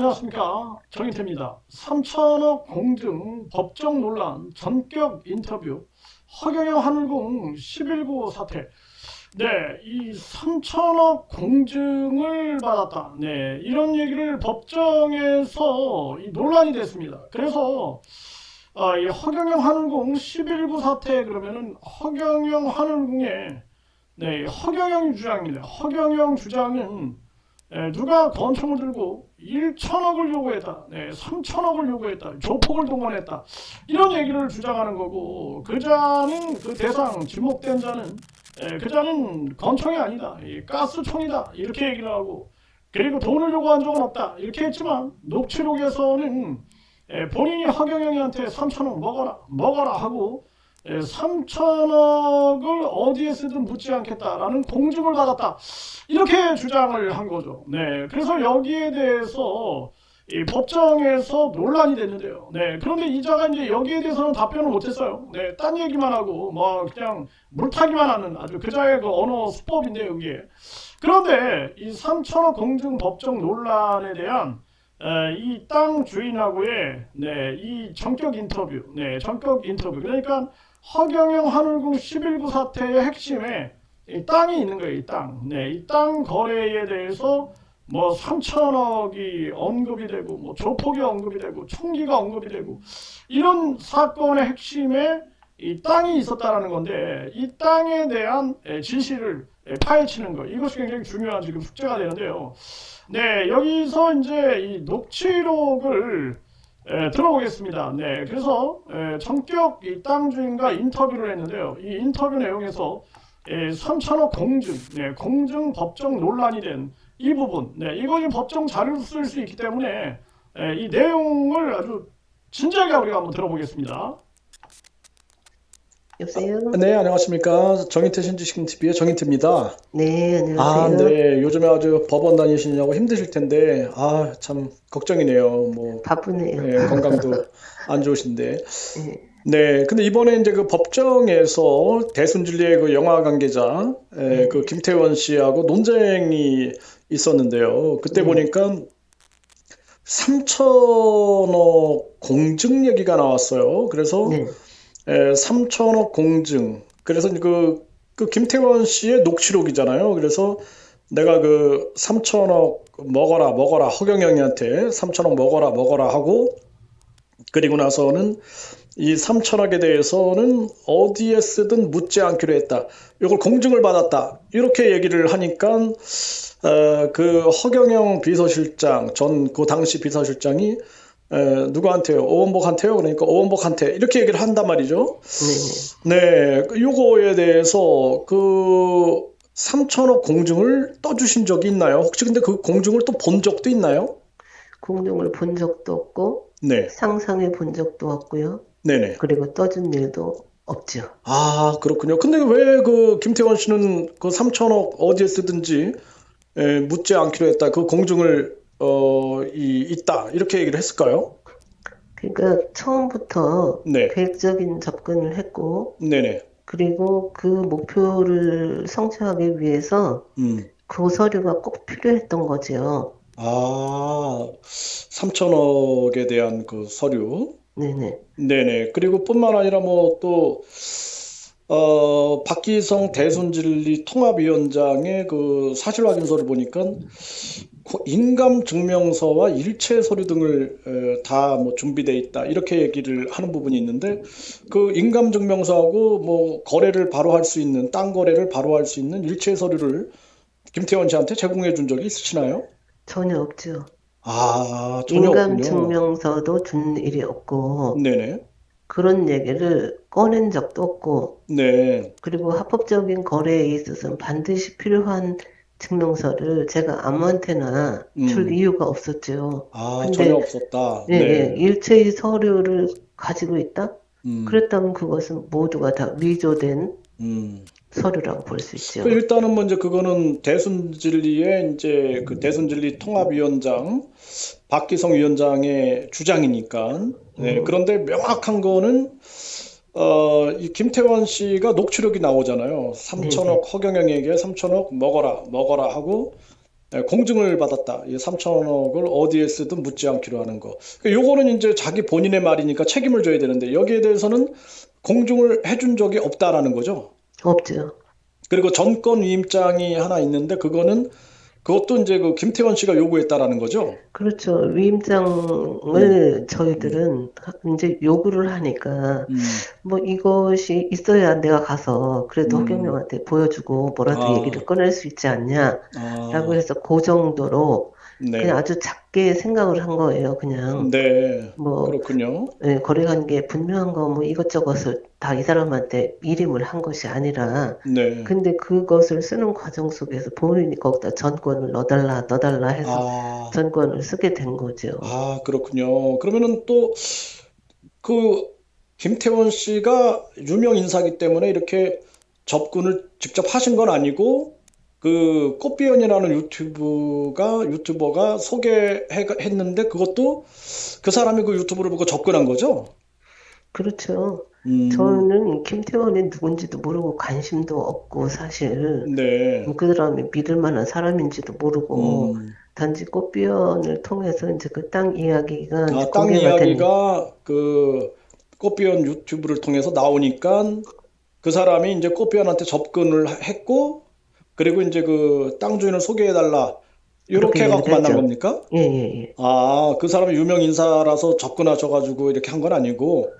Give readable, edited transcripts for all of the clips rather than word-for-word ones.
안녕하십니까. 정인태입니다. 3천억 공증 법정 논란 전격 인터뷰 허경영 한울궁 11구 사태. 네, 이 3천억 공증을 받았다. 네, 이런 얘기를 법정에서 논란이 됐습니다. 그래서 이 허경영 한울궁 11구 사태 그러면은 허경영 한울궁의 네, 허경영 주장입니다. 허경영 주장은 누가 권총을 들고 1천억을 요구했다. 네, 3천억을 요구했다. 조폭을 동원했다. 이런 얘기를 주장하는 거고 그 자는 그 대상 지목된 자는 그 자는 권총이 아니다. 가스총이다. 이렇게 얘기를 하고 그리고 돈을 요구한 적은 없다. 이렇게 했지만 녹취록에서는 본인이 허경영이한테 3천억 먹어라 하고 3천억을 어디에 쓰든 묻지 않겠다라는 공증을 받았다. 이렇게 주장을 한 거죠. 네, 그래서 여기에 대해서 이 법정에서 논란이 됐는데요. 네, 그런데 이자가 이제 여기에 대해서는 답변을 못했어요. 네, 딴 얘기만 하고 뭐 그냥 물타기만 하는 아주 그자의 그 언어 수법인데요, 이게. 그런데 이 3천억 공증 법정 논란에 대한 이 땅 주인하고의 이 전격 인터뷰, 전격 인터뷰. 그러니까 허경영 한울궁 11구 사태의 핵심에 이 땅이 있는 거예요, 이 땅. 이 땅 거래에 대해서 뭐 3천억이 언급이 되고, 뭐 조폭이 언급이 되고, 총기가 언급이 되고, 이런 사건의 핵심에 이 땅이 있었다라는 건데, 이 땅에 대한 진실을 파헤치는 거, 이것이 굉장히 중요한 지금 숙제가 되는데요. 네, 여기서 이제 이 녹취록을 들어보겠습니다. 네, 그래서 전격 이 땅 주인과 인터뷰를 했는데요. 이 인터뷰 내용에서 3천억 공증, 공증 법정 논란이 된 이 부분, 이거 법정 자료로 쓸 수 있기 때문에 이 내용을 아주 진지하게 우리가 한번 들어보겠습니다. 여보세요? 네, 안녕하십니까. 정인태 신지식TV의 정인태입니다. 네, 안녕하세요. 네, 요즘에 아주 법원 다니시느냐고 힘드실 텐데, 참, 걱정이네요. 뭐, 바쁘네요. 건강도 안 좋으신데. 네, 네, 근데 이번에 이제 그 법정에서 대순진리의 그 영화 관계자, 그 네, 김태원 씨하고 논쟁이 있었는데요. 그때 네, 보니까 3천억 공증 얘기가 나왔어요. 그래서 네, 3천억 공증. 그래서 그 김태원 씨의 녹취록이잖아요. 그래서 내가 그 3천억 먹어라 허경영이한테 3천억 먹어라 하고 그리고 나서는 이 3천억에 대해서는 어디에 쓰든 묻지 않기로 했다. 이걸 공증을 받았다. 이렇게 얘기를 하니까 그 허경영 비서실장 그 당시 비서실장이 누구한테요? 오원복한테요? 그러니까 오원복한테 이렇게 얘기를 한단 말이죠. 네. 네, 요거에 대해서 그 3천억 공증을 떠주신 적이 있나요? 혹시 근데 그 공증을 또 본 적도 있나요? 공룡을 본 적도 없고, 네, 상상해 본 적도 없고요. 네네. 그리고 떠준 일도 없죠. 아, 그렇군요. 근데 왜 그 김태원 씨는 그 3천억 어디에 쓰든지 묻지 않기로 했다. 그 공증을 있다. 이렇게 얘기를 했을까요? 그러니까 처음부터 네, 계획적인 접근을 했고, 네네. 그리고 그 목표를 성취하기 위해서 음. 그 서류가 꼭 필요했던 거죠. 아, 3천억에 대한 그 서류. 네네. 네네. 그리고 뿐만 아니라 뭐 또, 박기성 대순진리 통합위원장의 그 사실 확인서를 보니까 인감 증명서와 일체 서류 등을 다 뭐 준비돼 있다. 이렇게 얘기를 하는 부분이 있는데 그 인감 증명서하고 뭐 거래를 바로 할 수 있는, 땅 거래를 바로 할 수 있는 일체 서류를 김태원 씨한테 제공해 준 적이 있으시나요? 전혀 없죠. 아, 전혀 인감 없군요. 증명서도 준 일이 없고, 네네. 그런 얘기를 꺼낸 적도 없고, 네. 그리고 합법적인 거래에 있어서는 반드시 필요한 증명서를 제가 아무한테나 줄 음. 이유가 없었죠. 아, 전혀 근데 없었다. 예, 예, 네. 일체의 서류를 가지고 있다? 음. 그랬다면 그것은 모두가 다 위조된 음. 서류라고 볼 수 그 있죠. 일단은 뭐 이제 그거는 대순진리의 이제 그 대순진리 통합위원장 박기성 위원장의 주장이니까. 네. 음, 그런데 명확한 거는 이 김태원 씨가 녹취록이 나오잖아요. 네네. 3천억 허경영에게 3천억 먹어라 하고 공증을 받았다. 이 3천억을 어디에 쓰든 묻지 않기로 하는 거. 요거는 이제 자기 본인의 말이니까 책임을 져야 되는데 여기에 대해서는 공증을 해준 적이 없다라는 거죠. 없죠. 그리고 전권 위임장이 하나 있는데 그것도 이제 그 김태원 씨가 요구했다라는 거죠. 그렇죠. 네. 위임장을 저희들은 이제 요구를 하니까 음, 뭐 이것이 있어야 내가 가서 그래도 음, 허경영한테 보여주고 뭐라도 얘기를 아, 꺼낼 수 있지 않냐라고 아, 해서 그 정도로 그냥 네, 아주 작게 생각을 한 거예요. 그냥 네, 뭐 그렇군요. 거래관계 분명한 거 뭐 이것저것을 다 이 사람한테 미림을 한 것이 아니라 네, 근데 그것을 쓰는 과정 속에서 본인이 거기다 전권을 넣어달라 해서 아, 전권을 쓰게 된 거죠. 그렇군요. 그러면은 또 그 김태원 씨가 유명 인사기 때문에 이렇게 접근을 직접 하신 건 아니고 그 꽃비연이라는 유튜버가 소개했는데 그것도 그 사람이 그 유튜브를 보고 접근한 거죠? 그렇죠. 음, 저는 김태원이 누군지도 모르고 관심도 없고 사실 네. 그 사람이 믿을 만한 사람인지도 모르고 음, 단지 꽃비연을 통해서 이제 그 땅 이야기가 이제 땅 공개가 되니 이야기가 그 꽃비연 유튜브를 통해서 나오니까 그 사람이 이제 꽃비연한테 접근을 했고 그리고 이제 그 땅 주인을 소개해달라 그렇게 이렇게 해갖고 얘기를 만난 했죠. 겁니까? 예, 예, 예. 그 사람이 유명 인사라서 접근하셔가지고 이렇게 한 건 아니고,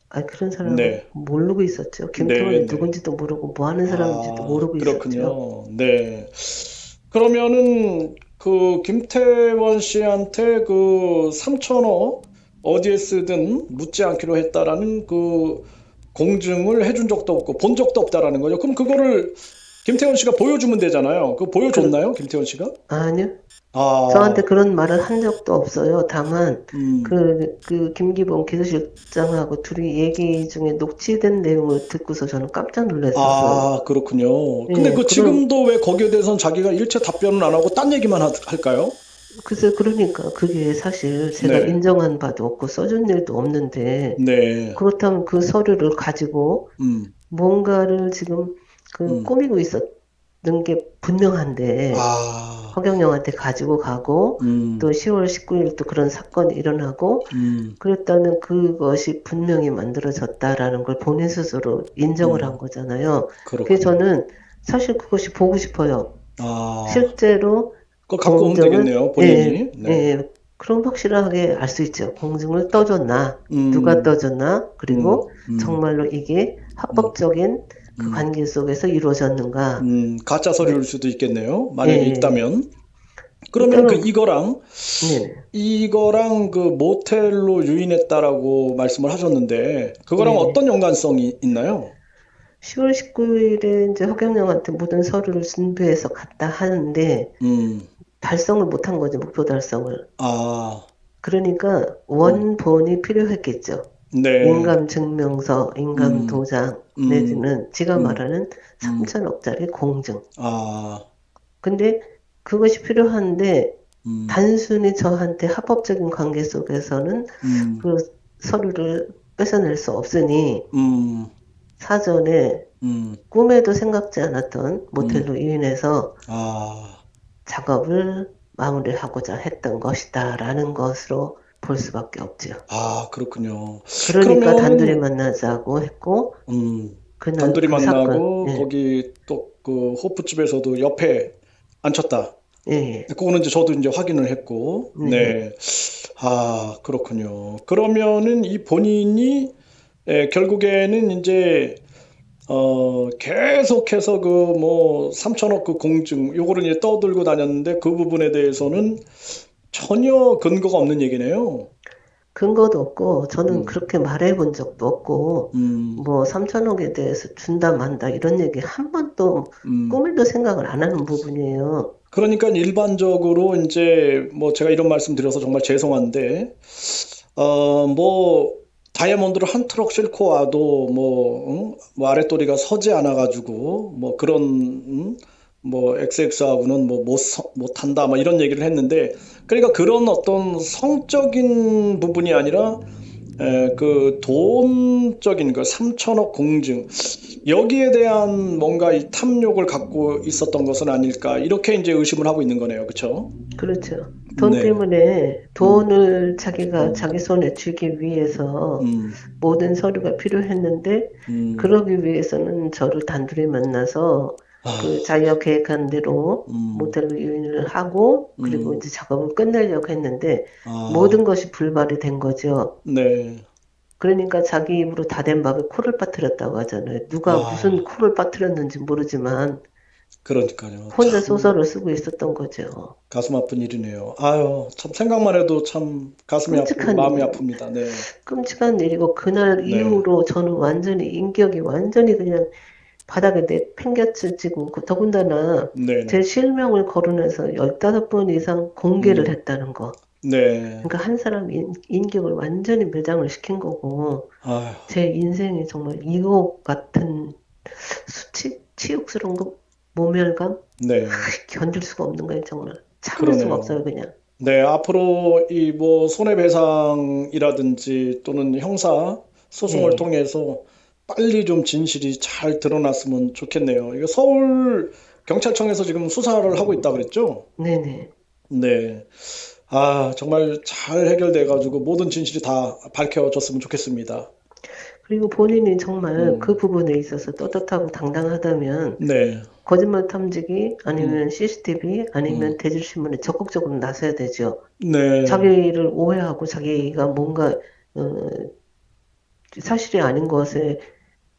아, 그런 사람은 네, 모르고 있었죠. 네, 김태원이 네. 누군지도 모르고 뭐 하는 사람인지도 모르고 있었죠. 그렇군요. 네. 그러면은 그 김태원 씨한테 그 3천억 어디에 쓰든 묻지 않기로 했다라는 그 공증을 해준 적도 없고 본 적도 없다라는 거죠. 그럼 그거를 김태원 씨가 보여주면 되잖아요. 그거 그, 보여줬나요, 김태원 씨가? 아니요. 저한테 아, 그런 말을 한 적도 없어요. 다만, 음. 그 김기봉 기술실장하고 둘이 얘기 중에 녹취된 내용을 듣고서 저는 깜짝 놀랐었어요. 그렇군요. 근데 예, 그 지금도 왜 거기에 대해서는 자기가 일체 답변을 안 하고 딴 얘기만 할까요? 글쎄, 그러니까 그게 사실 제가 네, 인정한 바도 없고 써준 일도 없는데, 네, 그렇다면 그 서류를 가지고 음, 뭔가를 지금 그 음, 꾸미고 있었는 게 분명한데, 아, 허경영한테 가지고 가고, 또 음, 10월 19일 또 그런 사건이 일어나고, 음, 그랬다는 그것이 분명히 만들어졌다라는 걸 본인 스스로 인정을 한 거잖아요. 그래서 그렇군요. 저는 사실 그것이 보고 싶어요. 아, 실제로 그거 갖고 오면 공증을, 되겠네요, 예, 본인이. 네, 예, 그럼 확실하게 알 수 있죠. 공증을 떠줬나, 누가 음, 떠줬나, 음, 그리고 음, 정말로 이게 음, 합법적인 그 음, 관계 속에서 이루어졌는가. 가짜 네, 서류일 수도 있겠네요. 예, 만약에 예. 있다면. 그러면 그 있다면, 이거랑 네네. 그 모텔로 유인했다라고 말씀을 하셨는데, 그거랑 네네. 어떤 연관성이 있나요? 10월 19일에 이제 허경영한테 모든 서류를 준비해서 갔다 하는데, 음, 달성을 못한 거죠, 목표 달성을. 아, 그러니까 음, 원본이 필요했겠죠. 네, 인감증명서, 음, 인감도장, 음, 내지는 지가 음, 말하는 음, 3천억짜리 공증. 아, 근데 그것이 필요한데 음, 단순히 저한테 합법적인 관계 속에서는 음, 그 서류를 뺏어낼 수 없으니 음, 사전에 음, 꿈에도 생각지 않았던 음, 모텔로 유인해서 아, 작업을 마무리하고자 했던 것이다라는 것으로 볼 수밖에 없지요. 그렇군요. 그러니까 단둘이 그러면은, 만나자고 했고 그날 단둘이 그 사건, 만나고, 예, 거기 또 그 호프집에서도 옆에 앉혔다. 예, 그거는 이제 저도 이제 확인을 했고, 네. 네. 그렇군요. 그러면은 이 본인이 결국에는 이제 계속해서 그 뭐 3천억 그 공증 요거를 이제 떠들고 다녔는데 그 부분에 대해서는 전혀 근거가 없는 얘기네요. 근거도 없고 저는 음, 그렇게 말해본 적도 없고 음, 뭐 3천억에 대해서 준다 만다 이런 얘기 한 번도 음. 꿈에도 생각을 안 하는 부분이에요. 그러니까 일반적으로 이제 뭐 제가 이런 말씀 드려서 정말 죄송한데 뭐 다이아몬드를 한 트럭 싣고 와도 뭐 아랫도리가 서지 않아 가지고 뭐 그런 뭐 XX하고는 뭐 못한다 뭐 이런 얘기를 했는데 그러니까 그런 어떤 성적인 부분이 아니라 그 돈적인 그 3천억 공증 여기에 대한 뭔가 이 탐욕을 갖고 있었던 것은 아닐까 이렇게 이제 의심을 하고 있는 거네요. 그렇죠? 그렇죠. 돈 네. 때문에 돈을 자기가 자기 손에 쥐기 위해서 음, 모든 서류가 필요했는데 그러기 위해서는 저를 단둘이 만나서 아, 그 자기가 계획한 대로 음, 모텔로 유인을 하고 그리고 이제 작업을 끝내려고 했는데 아, 모든 것이 불발이 된 거죠. 네. 그러니까 자기 입으로 다 된 밥에 코를 빠뜨렸다고 하잖아요. 누가 아, 무슨 코를 빠뜨렸는지 모르지만 그러니까요. 혼자 참 소설을 쓰고 있었던 거죠. 가슴 아픈 일이네요. 아유, 참 생각만 해도 참 가슴이 아프고 마음이 끔찍한 아픕니다. 네. 끔찍한 일이고 그날 네. 이후로 저는 완전히 인격이 완전히 그냥 바닥에 내팽개쳐지고 더군다나 제 네네. 실명을 거론해서 15번 이상 공개를 음, 했다는 거. 네. 그러니까 한 사람 인격을 완전히 매장을 시킨 거고 아유, 제 인생이 정말 이거 같은 치욕스러운 거 모멸감 네. 견딜 수가 없는 거예요 정말 참을 수가 그러네요. 없어요 그냥. 네, 앞으로 이 뭐 손해배상이라든지 또는 형사 소송을 네, 통해서 빨리 좀 진실이 잘 드러났으면 좋겠네요. 이거 서울 경찰청에서 지금 수사를 하고 있다 그랬죠? 네네. 네. 아, 정말 잘 해결돼 가지고 모든 진실이 다 밝혀졌으면 좋겠습니다. 그리고 본인이 정말 그 음, 부분에 있어서 떳떳하고 당당하다면 네. 거짓말 탐지기 음, 아니면 CCTV 음, 아니면 대질신문에 적극적으로 나서야 되죠. 네. 자기를 오해하고 자기가 뭔가 어, 사실이 아닌 것에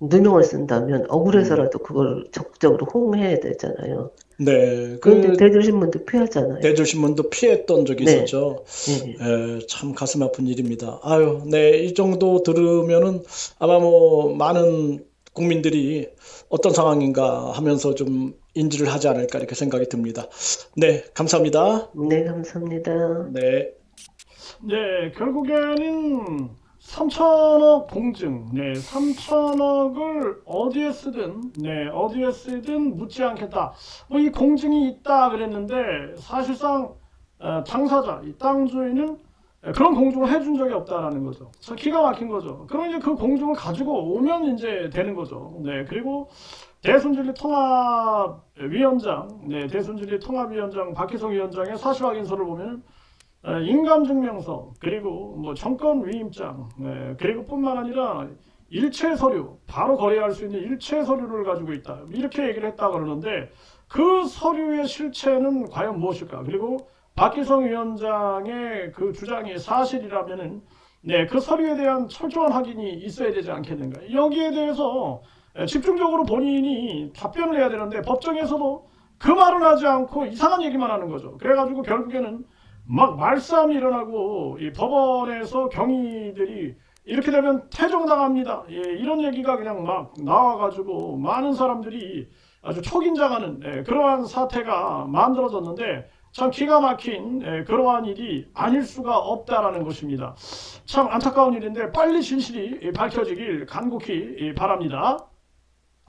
누명을 쓴다면 음, 억울해서라도 그걸 적극적으로 호응해야 되잖아요. 네. 그런데 대질신문도 피하잖아요. 대조신문도 피했던 적이 네, 있었죠. 네. 참 가슴 아픈 일입니다. 아유, 네, 이 정도 들으면은 아마 뭐 많은 국민들이 어떤 상황인가 하면서 좀 인지를 하지 않을까 이렇게 생각이 듭니다. 네, 감사합니다. 네, 감사합니다. 네, 네, 결국에는 3천억 공증, 네, 3천억을 어디에 쓰든, 네, 어디에 쓰든 묻지 않겠다. 뭐 이 공증이 있다 그랬는데 사실상 당사자, 이 땅 주인은 그런 공증을 해준 적이 없다라는 거죠. 참 기가 막힌 거죠. 그럼 이제 그 공증을 가지고 오면 이제 되는 거죠. 네, 그리고 대순진리 통합위원장, 네, 대순진리 통합위원장 박희성 위원장의 사실확인서를 보면 인감증명서 그리고 뭐 정권 위임장 그리고 뿐만 아니라 일체 서류 바로 거래할 수 있는 일체 서류를 가지고 있다 이렇게 얘기를 했다 그러는데 그 서류의 실체는 과연 무엇일까? 그리고 박기성 위원장의 그 주장이 사실이라면은 그 서류에 대한 철저한 확인이 있어야 되지 않겠는가? 여기에 대해서 집중적으로 본인이 답변을 해야 되는데 법정에서도 그 말을 하지 않고 이상한 얘기만 하는 거죠. 그래가지고 결국에는 막 말싸움이 일어나고 이 법원에서 경위들이 이렇게 되면 퇴정당합니다. 예, 이런 얘기가 그냥 막 나와가지고 많은 사람들이 아주 촉인장하는 그러한 사태가 만들어졌는데 참 기가 막힌 그러한 일이 아닐 수가 없다라는 것입니다. 참 안타까운 일인데 빨리 진실이 밝혀지길 간곡히 바랍니다.